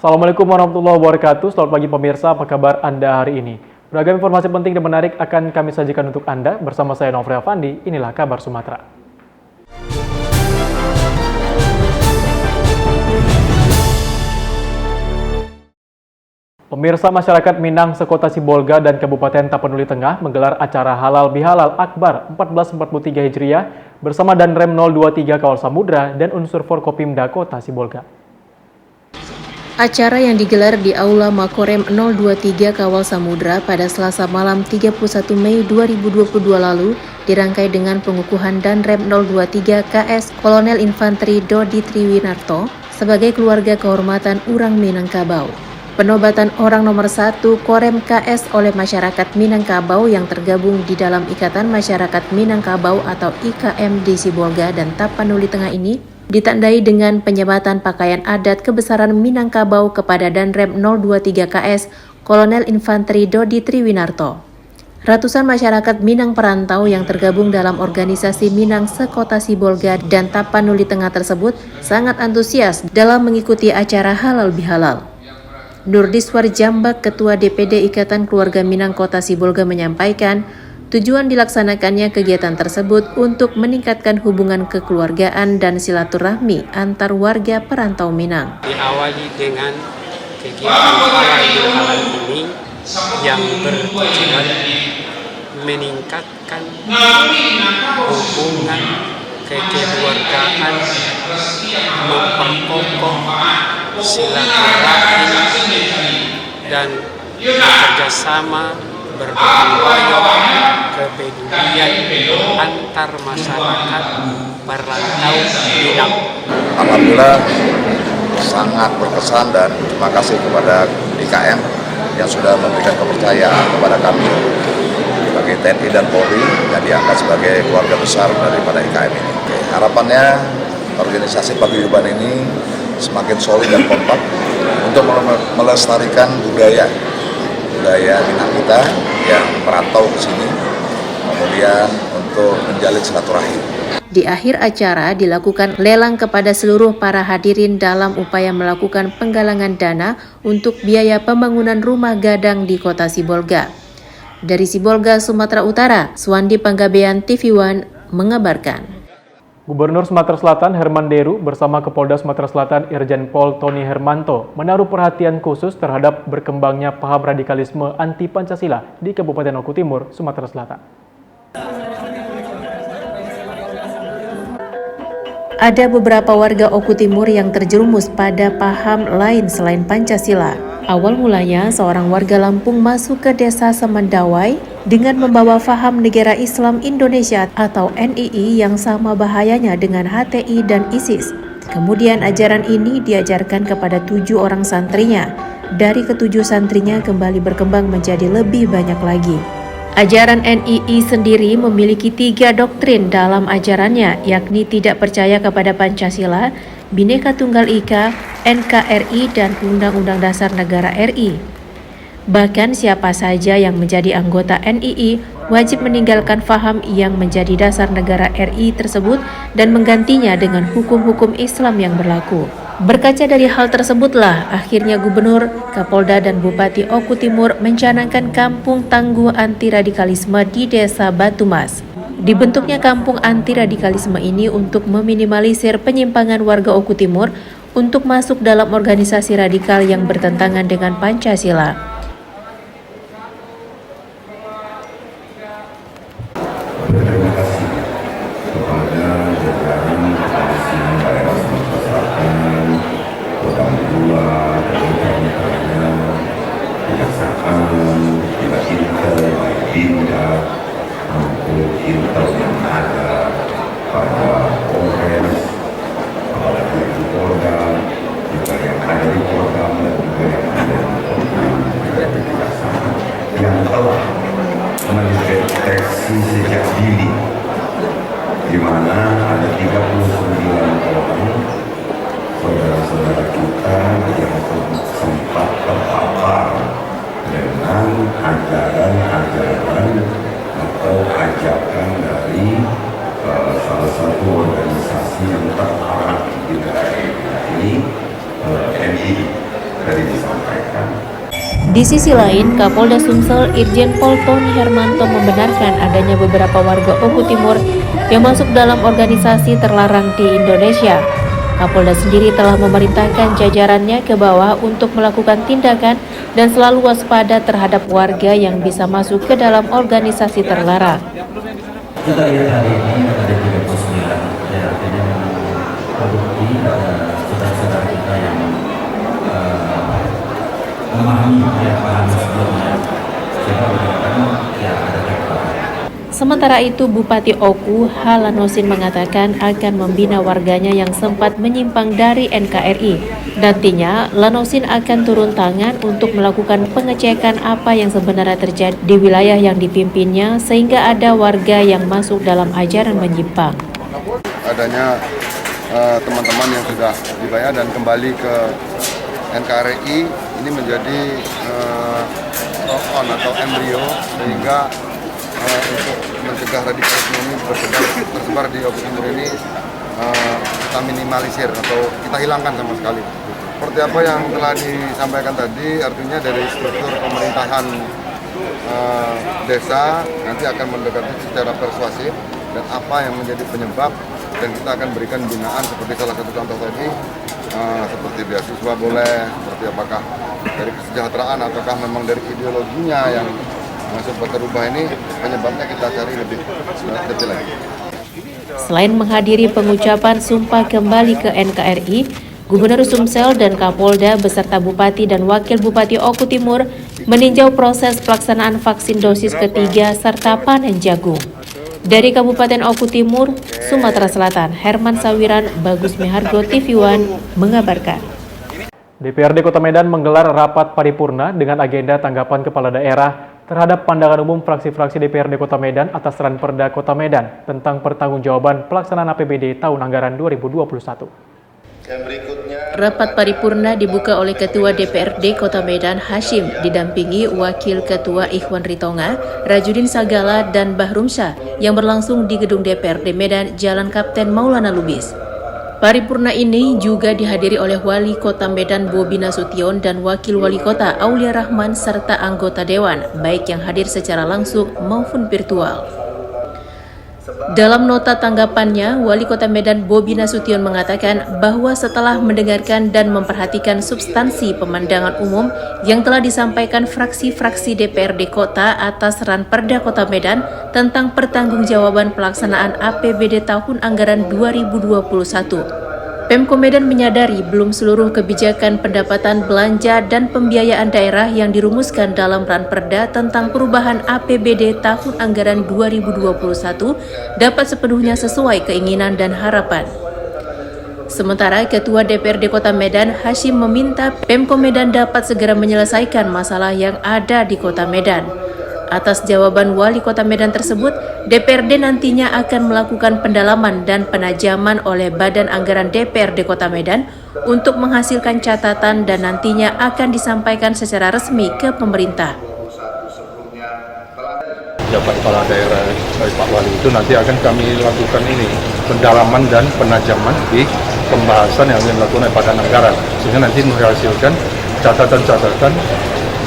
Assalamualaikum warahmatullahi wabarakatuh. Selamat pagi pemirsa, apa kabar Anda hari ini? Beragam informasi penting dan menarik akan kami sajikan untuk Anda. Bersama saya Nofri Afandi, inilah kabar Sumatera. Pemirsa, masyarakat Minang, Sekota Sibolga, dan Kabupaten Tapanuli Tengah menggelar acara Halal Bihalal Akbar 1443 Hijriah bersama Danrem 023 Kawal Samudra dan unsur Forkopimda Kota Sibolga. Acara yang digelar di Aula Makorem 023 Kawal Samudra pada Selasa malam 31 Mei 2022 lalu dirangkai dengan pengukuhan Danrem 023 KS Kolonel Infanteri Dodi Triwinarto sebagai keluarga kehormatan Urang Minangkabau. Penobatan orang nomor 1 Korem KS oleh masyarakat Minangkabau yang tergabung di dalam Ikatan Masyarakat Minangkabau atau IKM di Sibolga dan Tapanuli Tengah ini ditandai dengan penyematan pakaian adat kebesaran Minangkabau kepada Danrem 023 KS Kolonel Infanteri Dodi Triwinarto. Ratusan masyarakat Minang perantau yang tergabung dalam organisasi Minang Sekota Sibolga dan Tapanuli Tengah tersebut sangat antusias dalam mengikuti acara Halal Bihalal. Nurdiswar Jambak, Ketua DPD Ikatan Keluarga Minang Kota Sibolga menyampaikan, tujuan dilaksanakannya kegiatan tersebut untuk meningkatkan hubungan kekeluargaan dan silaturahmi antar warga perantau Minang. Diawali dengan kegiatan halal bihalal ini yang bertujuan meningkatkan hubungan kekeluargaan, memperkokoh silaturahmi dan bekerjasama bergotong royong, kepedulian antar masyarakat perantau Minang. Alhamdulillah sangat berkesan dan terima kasih kepada IKM yang sudah memberikan kepercayaan kepada kami sebagai TNI dan Polri yang diangkat sebagai keluarga besar daripada IKM ini. Harapannya organisasi paguyuban ini semakin solid dan kompak untuk melestarikan budaya Minang kita yang merantau ke sini, kemudian untuk menjalin silaturahim. Di akhir acara dilakukan lelang kepada seluruh para hadirin dalam upaya melakukan penggalangan dana untuk biaya pembangunan rumah gadang di Kota Sibolga. Dari Sibolga, Sumatera Utara, Suwandi Panggabean TV One mengabarkan. Gubernur Sumatera Selatan Herman Deru bersama Kapolda Sumatera Selatan Irjen Pol Tony Hermanto menaruh perhatian khusus terhadap berkembangnya paham radikalisme anti-Pancasila di Kabupaten Oku Timur, Sumatera Selatan. Ada beberapa warga Oku Timur yang terjerumus pada paham lain selain Pancasila. Awal mulanya, seorang warga Lampung masuk ke desa Semendawai dengan membawa faham Negara Islam Indonesia atau NII yang sama bahayanya dengan HTI dan ISIS. Kemudian ajaran ini diajarkan kepada 7 orang santrinya. Dari ke-7 santrinya kembali berkembang menjadi lebih banyak lagi. Ajaran NII sendiri memiliki 3 doktrin dalam ajarannya, yakni tidak percaya kepada Pancasila, Bhinneka Tunggal Ika, NKRI, dan Undang-Undang Dasar Negara RI. Bahkan siapa saja yang menjadi anggota NII wajib meninggalkan faham yang menjadi dasar negara RI tersebut dan menggantinya dengan hukum-hukum Islam yang berlaku. Berkaca dari hal tersebutlah, akhirnya Gubernur, Kapolda, dan Bupati Oku Timur mencanangkan kampung tangguh anti radikalisme di Desa Batumas. Dibentuknya kampung anti radikalisme ini untuk meminimalisir penyimpangan warga Oku Timur untuk masuk dalam organisasi radikal yang bertentangan dengan Pancasila. Terima kasih kepada jajaran kepolisian daerah Sumatera Selatan, Kodam 2, dan kejaksaan, pihak Intel, Binda, maupun Intel yang ada pada Polres, kepala Direktur Polda, juga yang ada di Polda, dan juga yang ada di Polda, juga di kejaksaan yang telah mendeteksi sejak dini, di mana ada 39 orang saudara-saudara kita yang sempat terpapar dengan ajaran-ajaran atau ajakan dari salah satu organisasi yang terlarang di negara ini, NII. tadi disampaikan. Di sisi lain, Kapolda Sumsel Irjen Pol Tony Hermanto membenarkan adanya beberapa warga Oku Timur yang masuk dalam organisasi terlarang di Indonesia. Kapolda sendiri telah memerintahkan jajarannya ke bawah untuk melakukan tindakan dan selalu waspada terhadap warga yang bisa masuk ke dalam organisasi terlarang. Kita lihat hari ini ada 39, ya artinya terbukti ada saudara-saudara kita yang memahami ya paham sebelumnya, sehingga menyebabkan ya ada kekuatan. Sementara itu, Bupati Oku Halanosin mengatakan akan membina warganya yang sempat menyimpang dari NKRI. Nantinya, Lanosin akan turun tangan untuk melakukan pengecekan apa yang sebenarnya terjadi di wilayah yang dipimpinnya sehingga ada warga yang masuk dalam ajaran menyimpang. Adanya teman-teman yang sudah dibayar dan kembali ke NKRI ini menjadi roll-on atau embrio sehingga untuk mencegah radikalisme ini tersebar di Oku Timur ini kita minimalisir atau kita hilangkan sama sekali. Seperti apa yang telah disampaikan tadi, artinya dari struktur pemerintahan desa nanti akan mendekati secara persuasif dan apa yang menjadi penyebab, dan kita akan berikan binaan seperti salah satu contoh tadi, seperti beasiswa boleh, seperti apakah dari kesejahteraan ataukah memang dari ideologinya yang masuk berubah, ini penyebabnya kita cari lebih detail lagi. Selain menghadiri pengucapan sumpah kembali ke NKRI, Gubernur Sumsel dan Kapolda beserta Bupati dan Wakil Bupati Oku Timur meninjau proses pelaksanaan vaksin dosis ketiga serta panen jagung. Dari Kabupaten Oku Timur, Sumatera Selatan, Herman Sawiran, Bagus Mihargo, TV One mengabarkan. DPRD Kota Medan menggelar rapat paripurna dengan agenda tanggapan kepala daerah terhadap pandangan umum fraksi-fraksi DPRD Kota Medan atas Ranperda Kota Medan tentang pertanggungjawaban pelaksanaan APBD tahun anggaran 2021. Rapat paripurna dibuka oleh Ketua DPRD Kota Medan Hashim, didampingi Wakil Ketua Ikhwan Ritonga, Rajudin Sagala, dan Bahrum Syah yang berlangsung di Gedung DPRD Medan, Jalan Kapten Maulana Lubis. Paripurna ini juga dihadiri oleh Wali Kota Medan Bobi Nasution dan Wakil Wali Kota Aulia Rahman serta anggota Dewan, baik yang hadir secara langsung maupun virtual. Dalam nota tanggapannya, Wali Kota Medan Bobi Nasution mengatakan bahwa setelah mendengarkan dan memperhatikan substansi pemandangan umum yang telah disampaikan fraksi-fraksi DPRD Kota atas Ranperda Kota Medan tentang pertanggungjawaban pelaksanaan APBD tahun anggaran 2021. Pemko Medan menyadari belum seluruh kebijakan pendapatan belanja dan pembiayaan daerah yang dirumuskan dalam Ranperda tentang perubahan APBD tahun anggaran 2021 dapat sepenuhnya sesuai keinginan dan harapan. Sementara Ketua DPRD Kota Medan Hashim meminta Pemko Medan dapat segera menyelesaikan masalah yang ada di Kota Medan. Atas jawaban Wali Kota Medan tersebut, DPRD nantinya akan melakukan pendalaman dan penajaman oleh Badan Anggaran DPRD Kota Medan untuk menghasilkan catatan dan nantinya akan disampaikan secara resmi ke pemerintah. Jabat kepala daerah dari Pak Wali itu nanti akan kami lakukan ini pendalaman dan penajaman di pembahasan yang dilakukan oleh Badan Anggaran, sehingga nanti menghasilkan catatan-catatan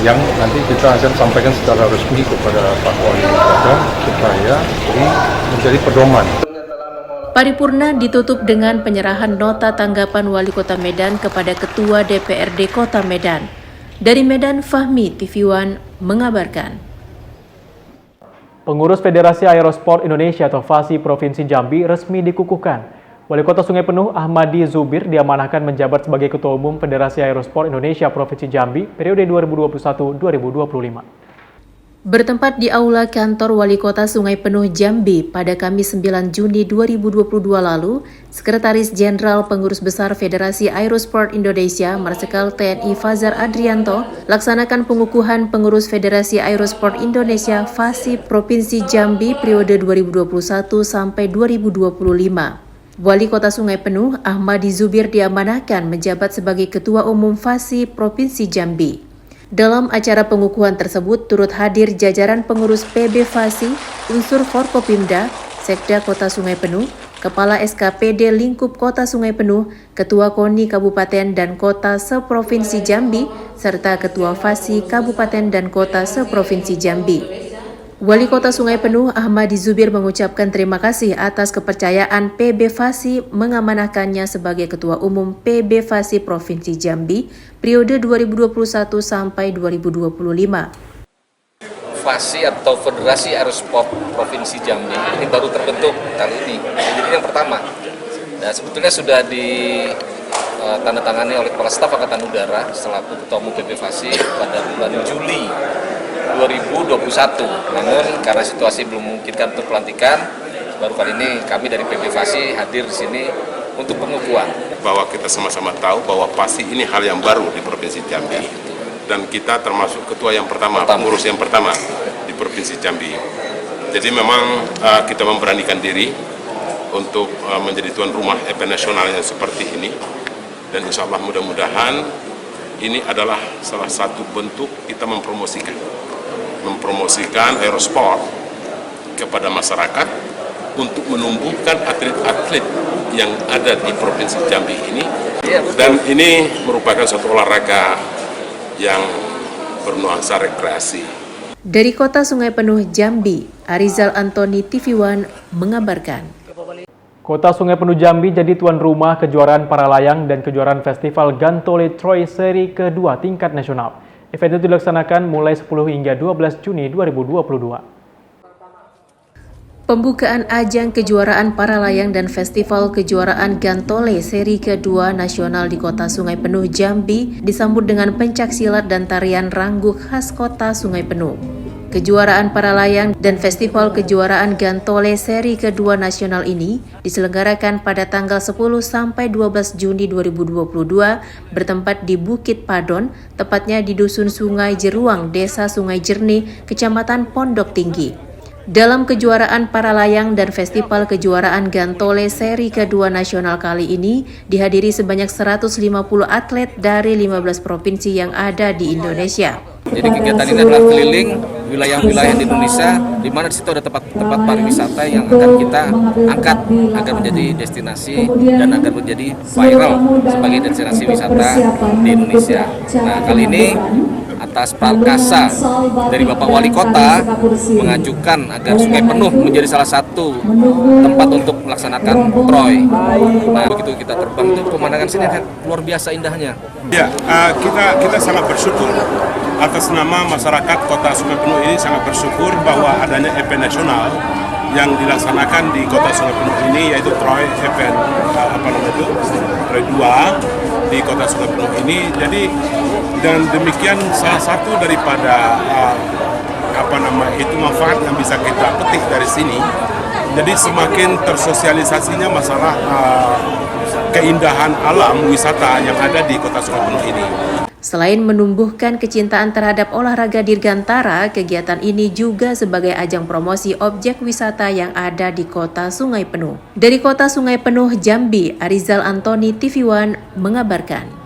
yang nanti kita akan sampaikan secara resmi kepada Pak Wali Kota supaya ini menjadi pedoman. Paripurna ditutup dengan penyerahan nota tanggapan Wali Kota Medan kepada Ketua DPRD Kota Medan. Dari Medan, Fahmi, TV One mengabarkan. Pengurus Federasi Aerosport Indonesia atau FASI Provinsi Jambi resmi dikukuhkan. Wali Kota Sungai Penuh Ahmadi Zubir diamanahkan menjabat sebagai Ketua Umum Federasi Aerosport Indonesia Provinsi Jambi periode 2021-2025. Bertempat di Aula Kantor Wali Kota Sungai Penuh Jambi pada Kamis 9 Juni 2022 lalu, Sekretaris Jenderal Pengurus Besar Federasi Aerosport Indonesia Marsikal TNI Fazar Adrianto laksanakan pengukuhan pengurus Federasi Aerosport Indonesia FASI Provinsi Jambi periode 2021 sampai 2025. Wali Kota Sungai Penuh Ahmadi Zubir diamanahkan menjabat sebagai Ketua Umum FASI Provinsi Jambi. Dalam acara pengukuhan tersebut turut hadir jajaran pengurus PB FASI, unsur Forkopimda, Sekda Kota Sungai Penuh, Kepala SKPD Lingkup Kota Sungai Penuh, Ketua KONI Kabupaten dan Kota Seprovinsi Jambi, serta Ketua FASI Kabupaten dan Kota Seprovinsi Jambi. Wali Kota Sungai Penuh Ahmadi Zubir mengucapkan terima kasih atas kepercayaan PB FASI mengamanahkannya sebagai Ketua Umum PB FASI Provinsi Jambi periode 2021 sampai 2025. FASI atau Federasi Aerosport Provinsi Jambi ini baru terbentuk kali ini, jadi yang pertama. Dan sebetulnya sudah ditandatangani oleh Kepala Staf Angkatan Udara selaku Ketua Umum PB FASI pada bulan Juli 2021. Namun karena situasi belum memungkinkan untuk pelantikan, baru kali ini kami dari PB FASI hadir di sini untuk pengukuhan. Bahwa kita sama-sama tahu bahwa FASI ini hal yang baru di Provinsi Jambi. Dan kita termasuk ketua yang pertama, pengurus yang pertama di Provinsi Jambi. Jadi memang kita memberanikan diri untuk menjadi tuan rumah event nasional yang seperti ini. Dan insya Allah mudah-mudahan ini adalah salah satu bentuk kita mempromosikan aerosport kepada masyarakat untuk menumbuhkan atlet-atlet yang ada di Provinsi Jambi ini. Dan ini merupakan suatu olahraga yang bernuansa rekreasi. Dari Kota Sungai Penuh Jambi, Arizal Antoni TV One mengabarkan. Kota Sungai Penuh Jambi jadi tuan rumah kejuaraan para layang dan kejuaraan Festival Gantole Troy seri kedua tingkat nasional. Event itu dilaksanakan mulai 10 hingga 12 Juni 2022. Pembukaan ajang kejuaraan para layang dan Festival Kejuaraan Gantole seri kedua nasional di Kota Sungai Penuh Jambi disambut dengan pencaksilat dan tarian rangguh khas Kota Sungai Penuh. Kejuaraan para layang dan Festival Kejuaraan Gantole seri kedua nasional ini diselenggarakan pada tanggal 10 sampai 12 Juni 2022 bertempat di Bukit Padon, tepatnya di Dusun Sungai Jeruang, Desa Sungai Jernih, Kecamatan Pondok Tinggi. Dalam kejuaraan para layang dan Festival Kejuaraan Gantole seri kedua nasional kali ini dihadiri sebanyak 150 atlet dari 15 provinsi yang ada di Indonesia. Jadi kegiatan ini adalah keliling wilayah-wilayah di Indonesia, di mana di situ ada tempat-tempat pariwisata yang akan kita angkat agar menjadi destinasi dan agar menjadi viral sebagai destinasi wisata di Indonesia. Nah, kali ini atas perkasa dari Bapak Wali Kota mengajukan agar Sungai Penuh menjadi salah satu tempat untuk melaksanakan Troy. Nah, begitu kita terbang itu pemandangan sini kan luar biasa indahnya. Ya, kita sangat bersyukur atas nama masyarakat Kota Sungai Penuh ini, sangat bersyukur bahwa adanya event nasional yang dilaksanakan di Kota Sungai Penuh ini, yaitu Troy event Troy 2 di Kota Sungai Penuh ini. Jadi dan demikian salah satu daripada manfaat yang bisa kita petik dari sini. Jadi semakin tersosialisasinya masalah keindahan alam wisata yang ada di Kota Sungai Penuh ini. Selain menumbuhkan kecintaan terhadap olahraga dirgantara, kegiatan ini juga sebagai ajang promosi objek wisata yang ada di Kota Sungai Penuh. Dari Kota Sungai Penuh Jambi, Arizal Antoni TV One mengabarkan.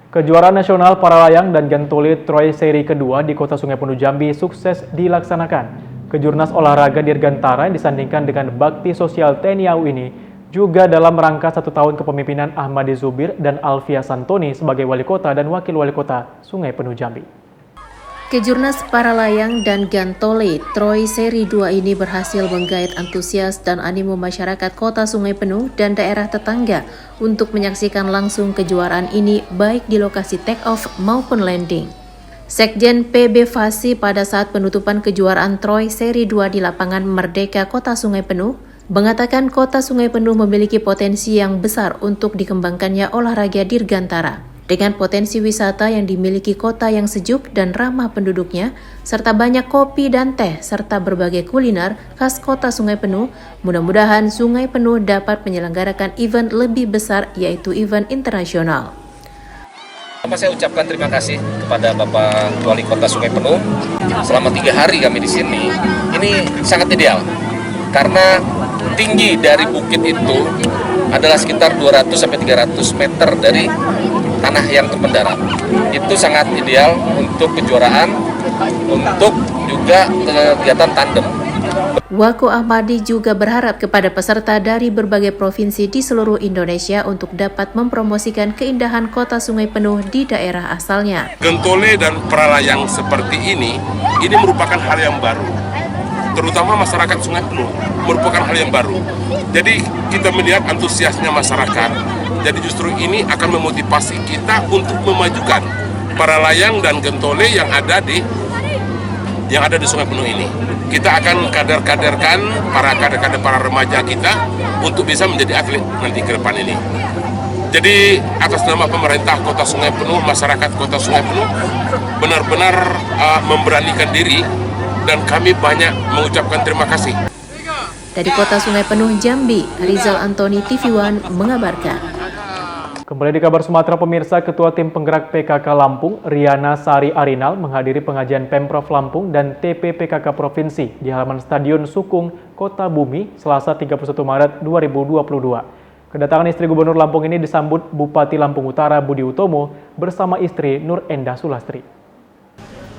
Kejuaraan nasional para layang dan Gantole Troy seri kedua di Kota Sungai Penuh Jambi sukses dilaksanakan. Kejurnas olahraga dirgantara yang disandingkan dengan bakti sosial TNI AU ini juga dalam rangka 1 tahun kepemimpinan Ahmadi Zubir dan Alfia Santoni sebagai wali kota dan wakil wali kota Sungai Penuh Jambi. Kejurnas para layang dan Gantole Troy seri 2 ini berhasil menggait antusias dan animo masyarakat Kota Sungai Penuh dan daerah tetangga untuk menyaksikan langsung kejuaraan ini baik di lokasi take off maupun landing. Sekjen PB FASI pada saat penutupan kejuaraan Troy seri 2 di lapangan Merdeka Kota Sungai Penuh mengatakan Kota Sungai Penuh memiliki potensi yang besar untuk dikembangkannya olahraga dirgantara. Dengan potensi wisata yang dimiliki kota yang sejuk dan ramah penduduknya, serta banyak kopi dan teh, serta berbagai kuliner khas Kota Sungai Penuh, mudah-mudahan Sungai Penuh dapat menyelenggarakan event lebih besar, yaitu event internasional. Saya ucapkan terima kasih kepada Bapak Wali Kota Sungai Penuh. Selama 3 hari kami di sini, ini sangat ideal. Karena tinggi dari bukit itu adalah sekitar 200-300 meter dari tanah yang terpendarat. Itu sangat ideal untuk kejuaraan, untuk juga kegiatan tandem. Wako Ahmadi juga berharap kepada peserta dari berbagai provinsi di seluruh Indonesia untuk dapat mempromosikan keindahan kota sungai penuh di daerah asalnya. Gentole dan pralayang seperti ini merupakan hal yang baru. Terutama masyarakat Sungai Penuh merupakan hal yang baru. Jadi kita melihat antusiasnya masyarakat. Jadi justru ini akan memotivasi kita untuk memajukan pralayang dan gentole yang ada di Sungai Penuh ini. Kita akan kader-kaderkan para remaja kita untuk bisa menjadi atlet nanti ke depan ini. Jadi atas nama pemerintah Kota Sungai Penuh, masyarakat Kota Sungai Penuh benar-benar memberanikan diri dan kami banyak mengucapkan terima kasih. Dari Kota Sungai Penuh Jambi, Rizal Antoni TV One mengabarkan. Kembali di kabar Sumatera pemirsa, Ketua Tim Penggerak PKK Lampung, Riana Sari Arinal menghadiri pengajian Pemprov Lampung dan TP PKK Provinsi di halaman Stadion Sukung, Kota Bumi, Selasa 31 Maret 2022. Kedatangan istri Gubernur Lampung ini disambut Bupati Lampung Utara Budi Utomo bersama istri Nur Endah Sulastri.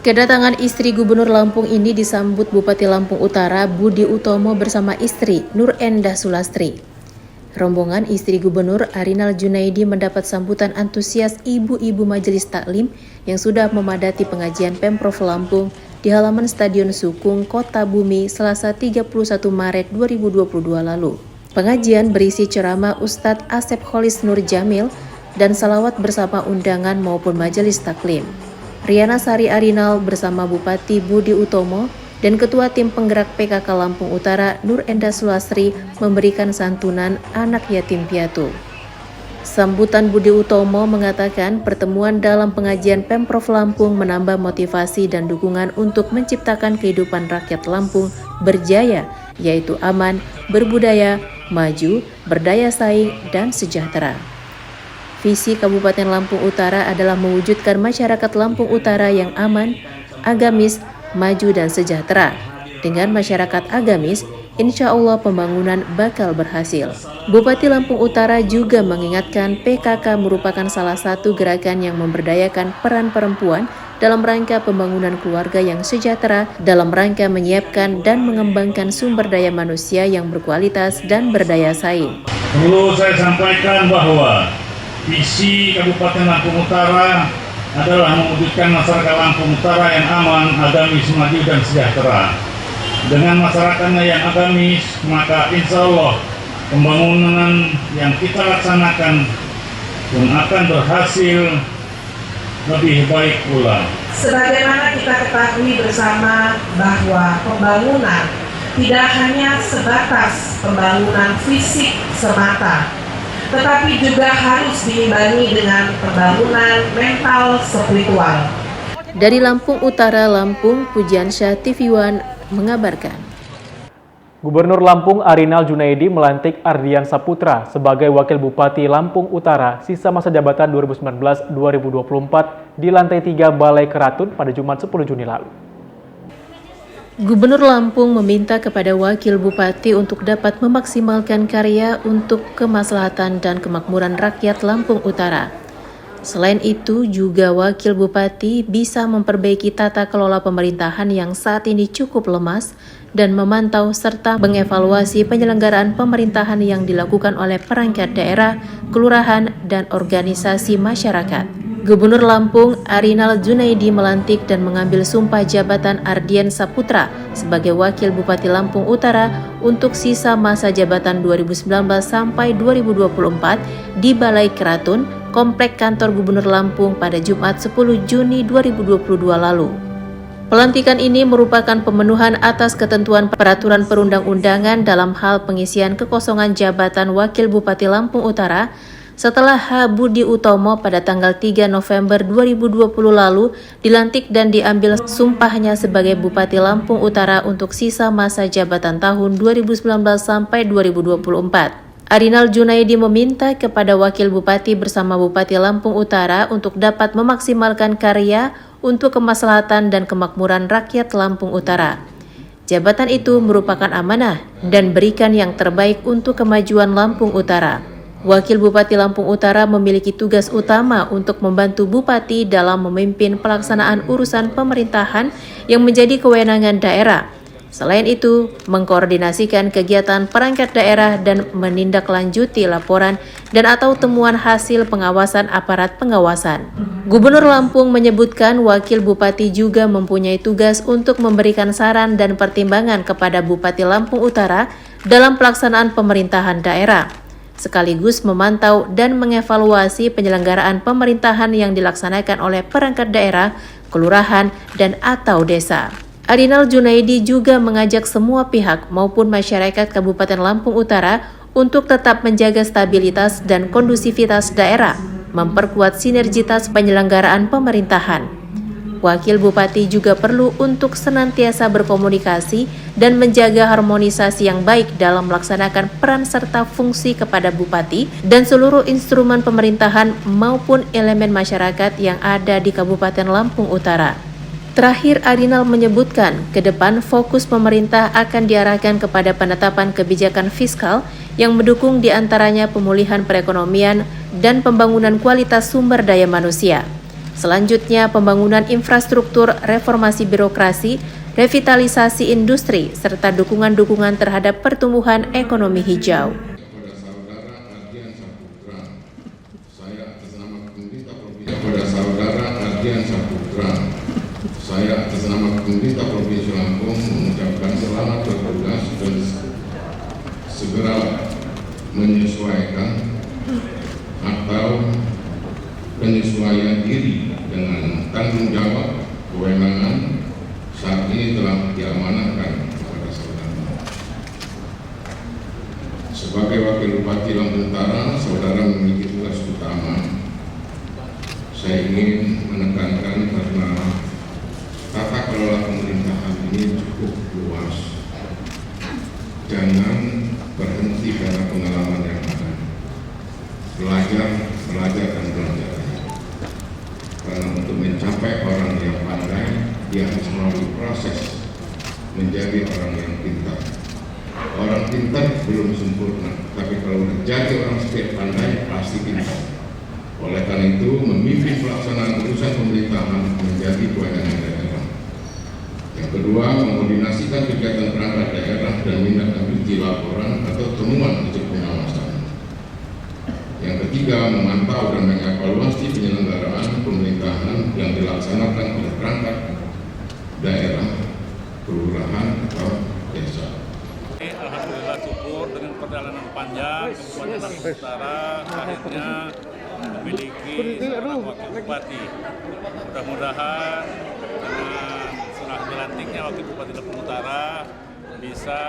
Kedatangan istri Gubernur Lampung ini disambut Bupati Lampung Utara Budi Utomo bersama istri Nur Endah Sulastri. Rombongan istri Gubernur Arinal Junaidi mendapat sambutan antusias ibu-ibu majelis taklim yang sudah memadati pengajian Pemprov Lampung di halaman Stadion Sukung, Kota Bumi, Selasa 31 Maret 2022 lalu. Pengajian berisi ceramah Ustadz Asep Kholis Nur Jamil dan salawat bersama undangan maupun majelis taklim. Riana Sari Arinal bersama Bupati Budi Utomo dan Ketua Tim Penggerak PKK Lampung Utara Nur Endah Sulastri memberikan santunan anak yatim piatu. Sambutan Budi Utomo mengatakan pertemuan dalam pengajian Pemprov Lampung menambah motivasi dan dukungan untuk menciptakan kehidupan rakyat Lampung berjaya, yaitu aman, berbudaya, maju, berdaya saing, dan sejahtera. Visi Kabupaten Lampung Utara adalah mewujudkan masyarakat Lampung Utara yang aman, agamis, maju dan sejahtera. Dengan masyarakat agamis, insya Allah pembangunan bakal berhasil. Bupati Lampung Utara juga mengingatkan PKK merupakan salah satu gerakan yang memberdayakan peran perempuan dalam rangka pembangunan keluarga yang sejahtera, dalam rangka menyiapkan dan mengembangkan sumber daya manusia yang berkualitas dan berdaya saing. Perlu saya sampaikan bahwa visi Kabupaten Lampung Utara adalah mewujudkan masyarakat Lampung Utara yang aman, agamis, maju, dan sejahtera. Dengan masyarakatnya yang agamis, maka insya Allah pembangunan yang kita laksanakan pun akan berhasil lebih baik pula. Sebagaimana kita ketahui bersama bahwa pembangunan tidak hanya sebatas pembangunan fisik semata, tetapi juga harus diimbangi dengan pembangunan mental spiritual. Dari Lampung Utara, Lampung, Pujiansyah TV One mengabarkan. Gubernur Lampung Arinal Junaidi melantik Ardian Saputra sebagai Wakil Bupati Lampung Utara sisa masa jabatan 2019-2024 di lantai 3 Balai Keratun pada Jumat 10 Juni lalu. Gubernur Lampung meminta kepada Wakil Bupati untuk dapat memaksimalkan karya untuk kemaslahatan dan kemakmuran rakyat Lampung Utara. Selain itu, juga Wakil Bupati bisa memperbaiki tata kelola pemerintahan yang saat ini cukup lemas dan memantau serta mengevaluasi penyelenggaraan pemerintahan yang dilakukan oleh perangkat daerah, kelurahan, dan organisasi masyarakat. Gubernur Lampung Arinal Junaidi melantik dan mengambil sumpah jabatan Ardian Saputra sebagai Wakil Bupati Lampung Utara untuk sisa masa jabatan 2019 sampai 2024 di Balai Keratun, Komplek Kantor Gubernur Lampung pada Jumat 10 Juni 2022 lalu. Pelantikan ini merupakan pemenuhan atas ketentuan peraturan perundang-undangan dalam hal pengisian kekosongan jabatan Wakil Bupati Lampung Utara setelah H. Budi Utomo pada tanggal 3 November 2020 lalu dilantik dan diambil sumpahnya sebagai Bupati Lampung Utara untuk sisa masa jabatan tahun 2019 sampai 2024. Arinal Junaidi meminta kepada Wakil Bupati bersama Bupati Lampung Utara untuk dapat memaksimalkan karya untuk kemaslahatan dan kemakmuran rakyat Lampung Utara. Jabatan itu merupakan amanah dan berikan yang terbaik untuk kemajuan Lampung Utara. Wakil Bupati Lampung Utara memiliki tugas utama untuk membantu Bupati dalam memimpin pelaksanaan urusan pemerintahan yang menjadi kewenangan daerah. Selain itu, mengkoordinasikan kegiatan perangkat daerah dan menindaklanjuti laporan dan atau temuan hasil pengawasan aparat pengawasan. Gubernur Lampung menyebutkan Wakil Bupati juga mempunyai tugas untuk memberikan saran dan pertimbangan kepada Bupati Lampung Utara dalam pelaksanaan pemerintahan daerah, sekaligus memantau dan mengevaluasi penyelenggaraan pemerintahan yang dilaksanakan oleh perangkat daerah, kelurahan, dan atau desa. Adinal Junaidi juga mengajak semua pihak maupun masyarakat Kabupaten Lampung Utara untuk tetap menjaga stabilitas dan kondusivitas daerah, memperkuat sinergitas penyelenggaraan pemerintahan. Wakil Bupati juga perlu untuk senantiasa berkomunikasi dan menjaga harmonisasi yang baik dalam melaksanakan peran serta fungsi kepada Bupati dan seluruh instrumen pemerintahan maupun elemen masyarakat yang ada di Kabupaten Lampung Utara. Terakhir, Adinal menyebutkan, ke depan fokus pemerintah akan diarahkan kepada penetapan kebijakan fiskal yang mendukung diantaranya pemulihan perekonomian dan pembangunan kualitas sumber daya manusia. Selanjutnya, pembangunan infrastruktur, reformasi birokrasi, revitalisasi industri, serta dukungan-dukungan terhadap pertumbuhan ekonomi hijau. Saya atas nama pemerintah Provinsi Lampung mengucapkan selamat bertugas dan segera menyesuaikan atau penyesuaian diri dengan tanggung jawab kewenangan saat ini telah diamanahkan kepada saudara. Sebagai Wakil Bupati Lampung Utara, saudara memiliki tugas utama. Saya ingin menekankan karena tata kelola pemerintahan ini cukup luas. Jangan berhenti pada pengalaman yang ada. Belajar dan belajar. Karena untuk mencapai orang yang pandai, dia harus melalui proses menjadi orang yang pintar. Orang pintar belum sempurna, tapi kalau menjadi orang pandai pasti pintar. Oleh karena itu, memimpin pelaksanaan urusan pemerintahan menjadi kewenangan daerah. Yang kedua, mengkoordinasikan kegiatan perangkat daerah dan menindaklanjuti laporan atau temuan hasil pengawasan. Yang ketiga, memantau dan mengevaluasi penyelenggaraan pemerintahan yang dilaksanakan oleh perangkat daerah, kelurahan atau desa. Alhamdulillah syukur dengan perjalanan panjang Kabupaten Lampung Utara akhirnya memiliki seorang wakil bupati. Mudah-mudahan dengan dilantiknya Wakil Bupati Lampung Utara bisa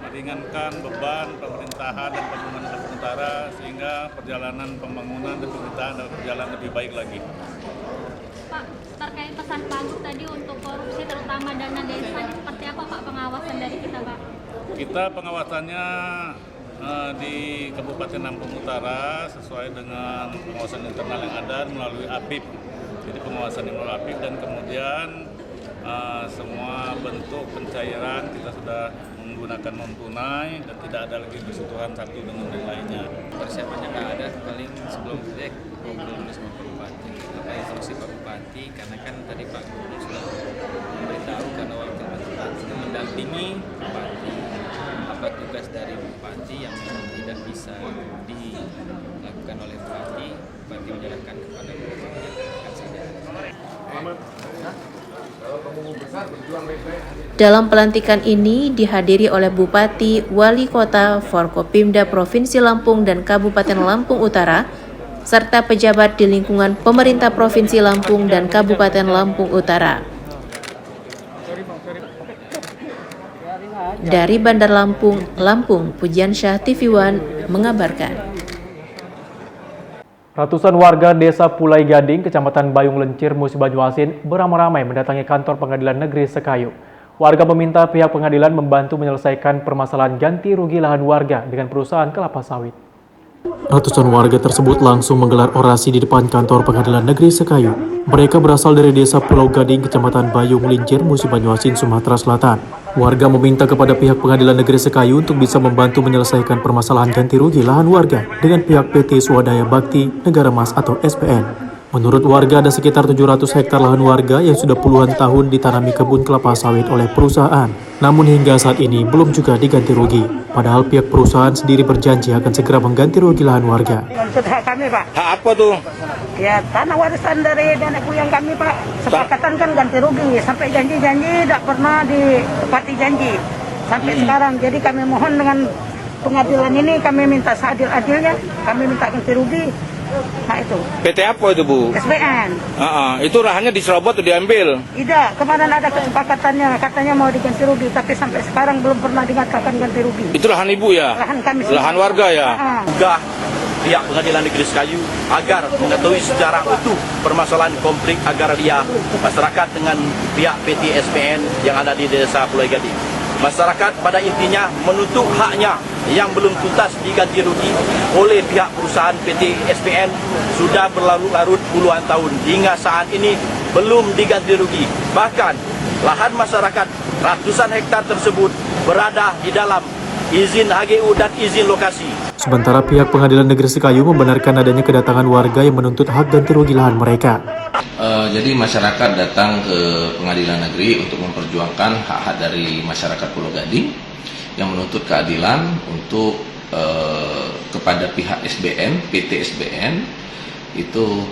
meringankan beban pemerintahan dan pembangunan Lampung Utara sehingga perjalanan pembangunan dan pemerintahan dapat berjalan lebih baik lagi. Pak, terkait pesan Pak Agus tadi untuk korupsi terutama dana desa, seperti apa Pak pengawasan dari kita Pak? Kita pengawasannya di Kabupaten Lampung Utara sesuai dengan pengawasan internal yang ada melalui APIP. Jadi pengawasan yang melalui APIP dan kemudian semua bentuk pencairan kita sudah menggunakan non tunai dan tidak ada lagi persetujuan satu dengan yang lainnya. Persiapannya nggak ada, paling sebelum kita ngobrol dulu sama Pak Bupati. Apa instruksi Pak Bupati, karena kan tadi Pak Gubernur sudah memberitahu karena Wakil Bupati itu mendampingi Bupati. Apa tugas dari Bupati yang memang tidak bisa dilakukan oleh Bupati, Bupati menyerahkan kepada Bupati yang akan saja. Dalam pelantikan ini dihadiri oleh Bupati, Wali Kota, Forkopimda Provinsi Lampung dan Kabupaten Lampung Utara, serta pejabat di lingkungan pemerintah Provinsi Lampung dan Kabupaten Lampung Utara. Dari Bandar Lampung, Pujiansyah TV One mengabarkan. Ratusan warga desa Pulai Gading, Kecamatan Bayung Lencir, Musi Banyuasin beramai-ramai mendatangi kantor Pengadilan Negeri Sekayu. Warga meminta pihak pengadilan membantu menyelesaikan permasalahan ganti rugi lahan warga dengan perusahaan kelapa sawit. Ratusan warga tersebut langsung menggelar orasi di depan kantor Pengadilan Negeri Sekayu. Mereka berasal dari desa Pulau Gading, Kecamatan Bayung Lincir, Musi Banyuasin, Sumatera Selatan. Warga meminta kepada pihak Pengadilan Negeri Sekayu untuk bisa membantu menyelesaikan permasalahan ganti rugi lahan warga dengan pihak PT Swadaya Bakti Negara Mas atau SPN. Menurut warga, ada sekitar 700 hektar lahan warga yang sudah puluhan tahun ditanami kebun kelapa sawit oleh perusahaan. Namun hingga saat ini belum juga diganti rugi. Padahal pihak perusahaan sendiri berjanji akan segera mengganti rugi lahan warga. Untuk hak kami, Pak. Hak apa tuh? Ya, tanah warisan dari nenek moyang kami, Pak. Sepakatan kan ganti rugi. Sampai janji-janji tidak pernah ditepati janji. Sampai sekarang. Jadi kami mohon dengan pengadilan ini, kami minta seadil-adilnya. Kami minta ganti rugi. Nah itu. PT apa itu, Bu? SBN. Itu lahannya diserobot atau diambil? Tidak, kemarin ada kesepakatannya, katanya mau diganti rugi, tapi sampai sekarang belum pernah dikatakan ganti rugi. Itu lahan Ibu ya? Lahan kami sendiri. Lahan warga ya? Juga pihak Pengadilan Negeri Sekayu agar mengetahui secara utuh permasalahan konflik agraria masyarakat dengan pihak PT SBN yang ada di Desa Pulau Gading. Masyarakat pada intinya menuntut haknya yang belum tuntas diganti rugi oleh pihak perusahaan PT SBN sudah berlarut-larut puluhan tahun. Hingga saat ini belum diganti rugi. Bahkan lahan masyarakat ratusan hektar tersebut berada di dalam izin HGU dan izin lokasi. Sementara pihak Pengadilan Negeri Sekayu membenarkan adanya kedatangan warga yang menuntut hak ganti rugi lahan mereka. Jadi masyarakat datang ke pengadilan negeri untuk memperjuangkan hak-hak dari masyarakat Pulau Gading yang menuntut keadilan untuk kepada pihak SBN, PT SBN itu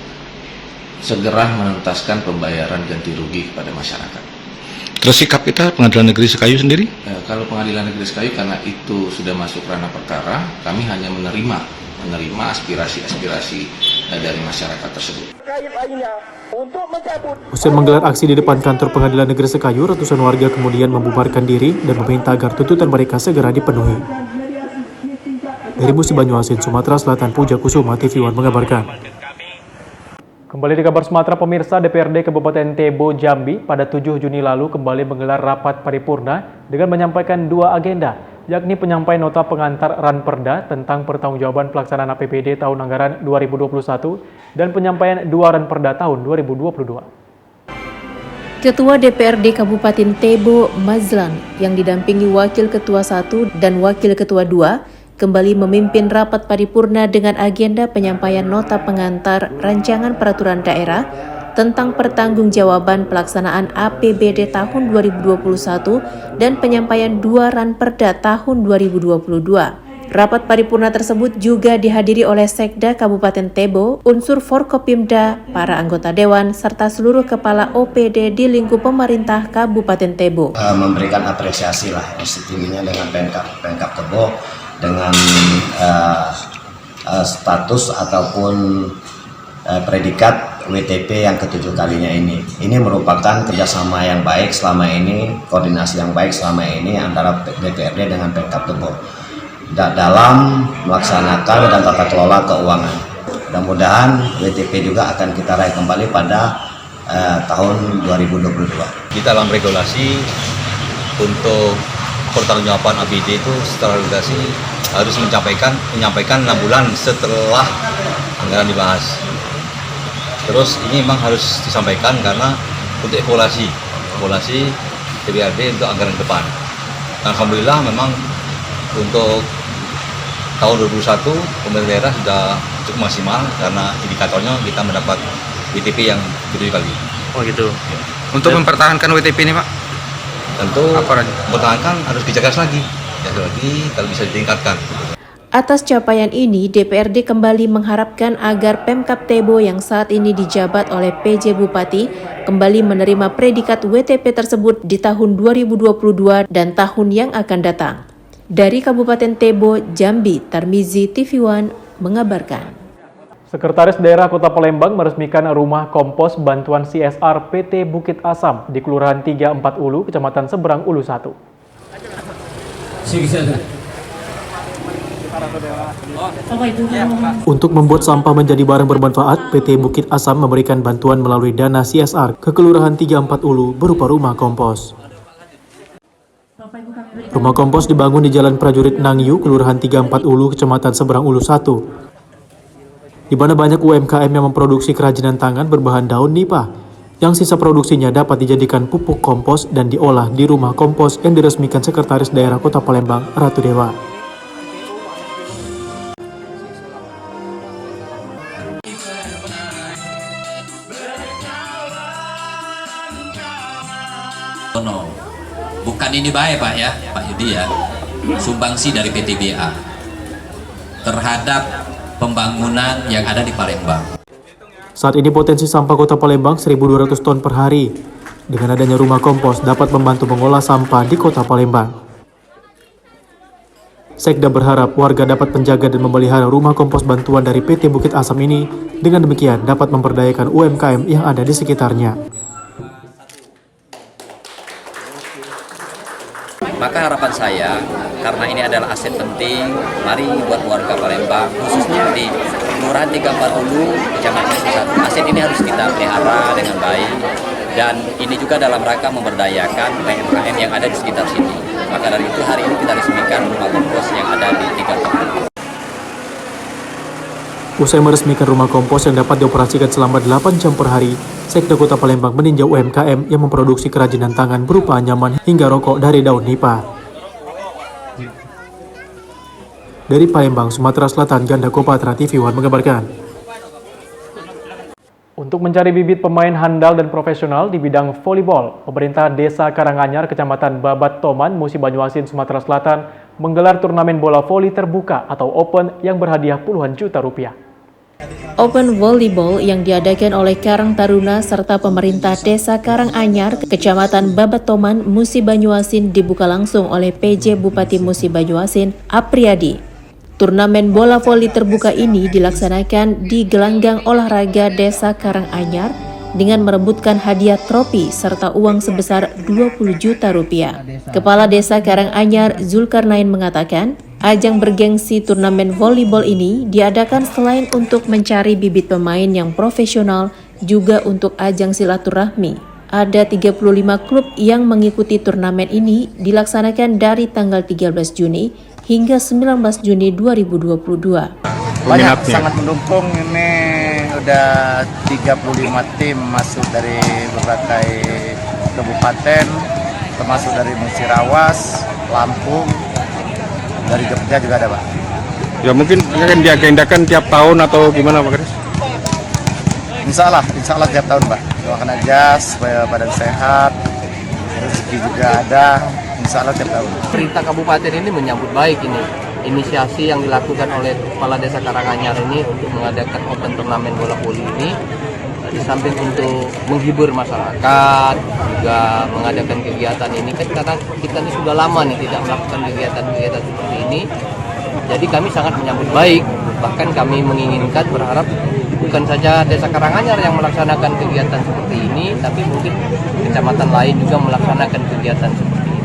segera menuntaskan pembayaran ganti rugi kepada masyarakat. Terus sikap kita Pengadilan Negeri Sekayu sendiri? Kalau Pengadilan Negeri Sekayu karena itu sudah masuk ranah perkara, kami hanya menerima aspirasi-aspirasi dari masyarakat tersebut. Usai menggelar aksi di depan kantor Pengadilan Negeri Sekayu, ratusan warga kemudian membubarkan diri dan meminta agar tuntutan mereka segera dipenuhi. Dari Musi Banyuasin, Sumatera Selatan, Puja Kusuma, TV One mengabarkan. Kembali di kabar Sumatera, pemirsa, DPRD Kabupaten Tebo, Jambi pada 7 Juni lalu kembali menggelar rapat paripurna dengan menyampaikan dua agenda, yakni penyampaian nota pengantar Ranperda tentang pertanggungjawaban pelaksanaan APBD tahun anggaran 2021 dan penyampaian dua Ranperda tahun 2022. Ketua DPRD Kabupaten Tebo, Mazlan, yang didampingi Wakil Ketua 1 dan Wakil Ketua 2, kembali memimpin rapat paripurna dengan agenda penyampaian nota pengantar Rancangan Peraturan Daerah tentang pertanggungjawaban pelaksanaan APBD tahun 2021 dan penyampaian dua Ranperda tahun 2022. Rapat paripurna tersebut juga dihadiri oleh Sekda Kabupaten Tebo, unsur Forkopimda, para anggota Dewan, serta seluruh kepala OPD di lingkup pemerintah Kabupaten Tebo. Memberikan apresiasi lah setingginya dengan Pemkab Tebo dengan status ataupun predikat WTP yang ke-7 kalinya ini. Ini merupakan kerjasama yang baik selama ini, koordinasi yang baik selama ini antara DPRD dengan Pemkab Tebo dalam melaksanakan dan tata kelola keuangan. Mudah-mudahan WTP juga akan kita raih kembali pada tahun 2022. Kita dalam regulasi untuk pertanggungjawaban APBD itu setelah regulasi harus menyampaikan 6 bulan setelah anggaran dibahas. Terus ini memang harus disampaikan karena untuk evaluasi DPRD untuk anggaran depan. Alhamdulillah memang untuk tahun 2021 pemerintah daerah sudah cukup maksimal karena indikatornya kita mendapat WTP yang 7 kali. Oh gitu. Ya. Untuk mempertahankan WTP ini, Pak? Tentu mempertahankan harus dijaga lagi kalau bisa ditingkatkan. Atas capaian ini, DPRD kembali mengharapkan agar Pemkab Tebo yang saat ini dijabat oleh PJ Bupati kembali menerima predikat WTP tersebut di tahun 2022 dan tahun yang akan datang. Dari Kabupaten Tebo, Jambi, Tarmizi, TV One mengabarkan. Sekretaris Daerah Kota Palembang meresmikan rumah kompos bantuan CSR PT Bukit Asam di Kelurahan 34 Ulu, Kecamatan Seberang Ulu 1. Untuk membuat sampah menjadi barang bermanfaat, PT Bukit Asam memberikan bantuan melalui dana CSR ke Kelurahan 34 Ulu berupa rumah kompos. Rumah kompos dibangun di Jalan Prajurit Nangyu, Kelurahan 34 Ulu, Kecamatan Seberang Ulu 1. Di mana banyak UMKM yang memproduksi kerajinan tangan berbahan daun nipah, yang sisa produksinya dapat dijadikan pupuk kompos dan diolah di rumah kompos yang diresmikan Sekretaris Daerah Kota Palembang, Ratu Dewa. Martono. Bukan ini baik Pak ya, Pak Yudi ya, sumbangsi dari PTBA terhadap pembangunan yang ada di Palembang. Saat ini potensi sampah Kota Palembang 1.200 ton per hari. Dengan adanya rumah kompos dapat membantu mengolah sampah di Kota Palembang. Sekda berharap warga dapat menjaga dan memelihara rumah kompos bantuan dari PT Bukit Asam ini. Dengan demikian dapat memperdayakan UMKM yang ada di sekitarnya. Maka harapan saya, karena ini adalah aset penting, mari buat warga Palembang, khususnya di Kelurahan 340, Kecamatan 1, aset ini harus kita pelihara dengan baik. Dan ini juga dalam rangka memberdayakan UMKM yang ada di sekitar sini. Maka dari itu hari ini kita resmikan rumah kompos yang ada di 340. Usai meresmikan rumah kompos yang dapat dioperasikan selama 8 jam per hari, Sekda Kota Palembang meninjau UMKM yang memproduksi kerajinan tangan berupa anyaman hingga rokok dari daun nipah. Dari Palembang, Sumatera Selatan, Ganda Kopatra, TV One mengabarkan. Untuk mencari bibit pemain handal dan profesional di bidang volleyball, pemerintah Desa Karanganyar, Kecamatan Babat Toman, Musi Banyuasin, Sumatera Selatan menggelar turnamen bola voli terbuka atau open yang berhadiah puluhan juta rupiah. Open Volleyball yang diadakan oleh Karang Taruna serta pemerintah Desa Karanganyar, Kecamatan Babat Toman, Musi Banyuasin dibuka langsung oleh PJ Bupati Musi Banyuasin, Apriyadi. Turnamen bola voli terbuka ini dilaksanakan di gelanggang olahraga Desa Karanganyar dengan merebutkan hadiah trofi serta uang sebesar 20 juta rupiah. Kepala Desa Karanganyar Zulkarnain mengatakan, ajang bergengsi turnamen volleyball ini diadakan selain untuk mencari bibit pemain yang profesional, juga untuk ajang silaturahmi. Ada 35 klub yang mengikuti turnamen ini dilaksanakan dari tanggal 13 Juni hingga 19 Juni 2022. Banyak sangat mendukung, ini udah 35 tim masuk dari berbagai kabupaten, termasuk dari Musirawas, Lampung, dari Jogja juga ada Pak. Ya mungkin akan diagendakan tiap tahun atau gimana Pak Kades? Insya Allah tiap tahun Pak. Doakan aja supaya badan sehat, rezeki juga ada. Insya Allah tiap tahun. Pemerintah kabupaten ini menyambut baik ini inisiasi yang dilakukan oleh Kepala Desa Karanganyar ini untuk mengadakan open turnamen bola voli ini. Di samping untuk menghibur masyarakat, juga mengadakan kegiatan ini kan karena kita ini sudah lama nih tidak melakukan kegiatan-kegiatan seperti ini. Jadi kami sangat menyambut baik, bahkan kami menginginkan berharap bukan saja Desa Karanganyar yang melaksanakan kegiatan seperti ini, tapi mungkin kecamatan lain juga melaksanakan kegiatan seperti ini.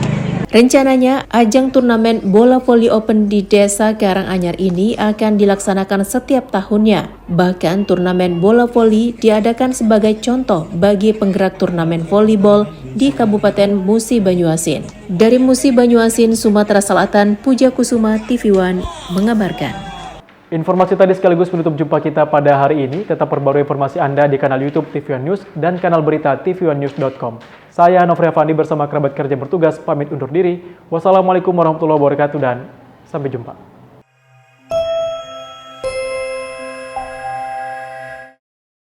Rencananya, ajang turnamen bola voli open di Desa Karanganyar ini akan dilaksanakan setiap tahunnya. Bahkan turnamen bola voli diadakan sebagai contoh bagi penggerak turnamen volleyball di Kabupaten Musi Banyuasin. Dari Musi Banyuasin, Sumatera Selatan, Puja Kusuma, TV One mengabarkan. Informasi tadi sekaligus menutup jumpa kita pada hari ini. Tetap perbarui informasi Anda di kanal YouTube TV One News dan kanal berita tv1news.com. Saya Nofri Afandi bersama kerabat kerja bertugas pamit undur diri. Wassalamualaikum warahmatullahi wabarakatuh dan sampai jumpa.